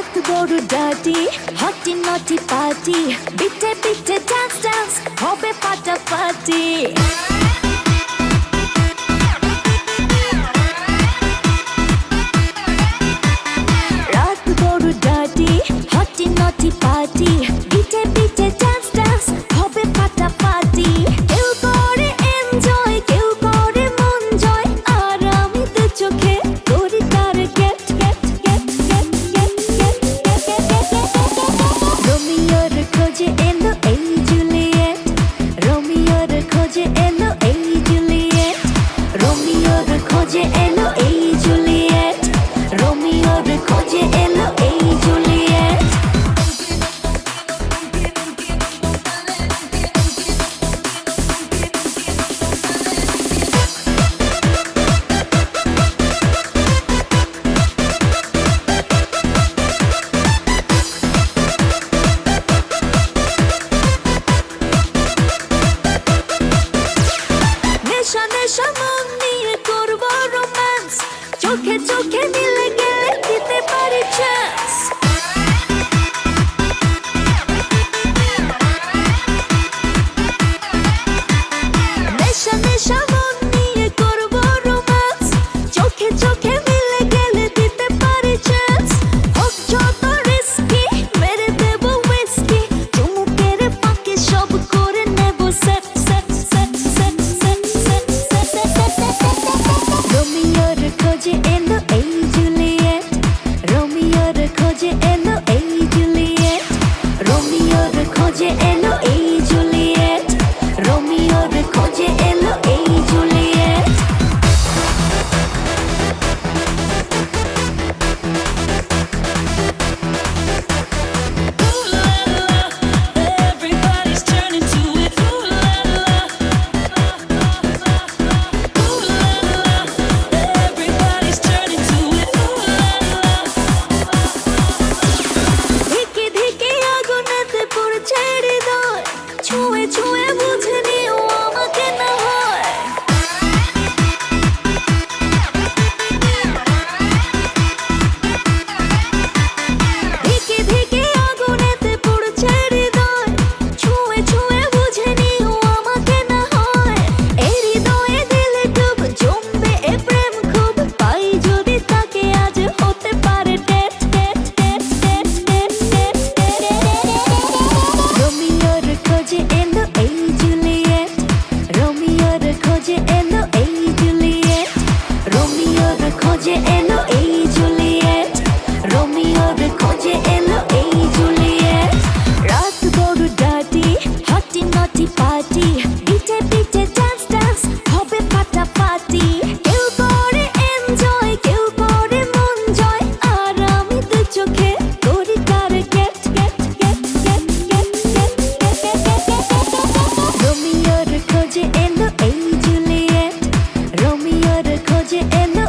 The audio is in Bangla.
রাত বড় ডাটি হটি নটি পার্টি বিটে বিটে ডান্স ডান্স হবে ফাটাফাটি রাত বড় ডাটি হটি নটি পার্টি বিটে বিটে ডান্স ডান্স হবে ফাটাফাটি কেউ করে এনজয় কেউ করে মন জয় আর আমি তো চোখে করি তার get get get get get get রোমিওর খোঁজে এলো এই জুলিয়েট রোমিওর খোঁজে এলো এই জুলিয়েট রোমিওর খোঁজে এলো এই জুলিয়েট রোমিওর খোঁজে এলো এই জুলিয়েট নেশা নেশা মন নিয়ে করবো রোম্যান্স চোখে চোখে মিলে গেলে দিতে পারি চান্স নেশা নেশা মন নিয়ে করবো রোম্যান্স চোখে চোখে মিলে গেলে দিতে পারি চান্স হোক যত রিস্কি মেরে দেবো উইস্কি চুমুকের ফাঁকে সব করে নেব set set set set set set set রোমিওর খোঁজে এলো এই জুলিয়েট রোমিওর খোঁজে এলো এই জুলিয়েট রোমিওর খোঁজে এলো এই জুলিয়েট রোমিওর খোঁজে এলো এই Juliet Everybody's turning to it. Ooh la la. Ooh la la. Everybody's turning to it. Ooh la la. ধিকে ধিকে আগুনেতে পড়ছে হৃদয় ছুঁয়ে ছুঁয়ে বুঝে নিও আমাকে না হয় ধিকে ধিকে আগুনেতে পড়ছে হৃদয় ছুঁয়ে ছুঁয়ে বুঝে নিও আমাকে না হয় এই হৃদয়ে দিলে ডুব জমবে এ প্রেম খুব পাই যদি তাকে আজ হতে পারে date date date date date date রোমিওর খোঁজে এলো এই জুলিয়েট রোমিওর খোঁজে এলো এই জুলিয়েট রোমিওর খোঁজে এলো এই জুলিয়েট রোমিওর খোঁজে এলো এই জুলিয়েট রাত বড় ডাটি হটি নটি পার্টি বিটে বিটে ডান্স ডান্স হবে ফাটাফাটি কেউ করে এনজয় কেউ করে মন জয় আর আমি তো চোখে করি তার get get get get get get get রোমিওর খোঁজে এলো এই জুলিয়েট রোমিওর খোঁজে এলো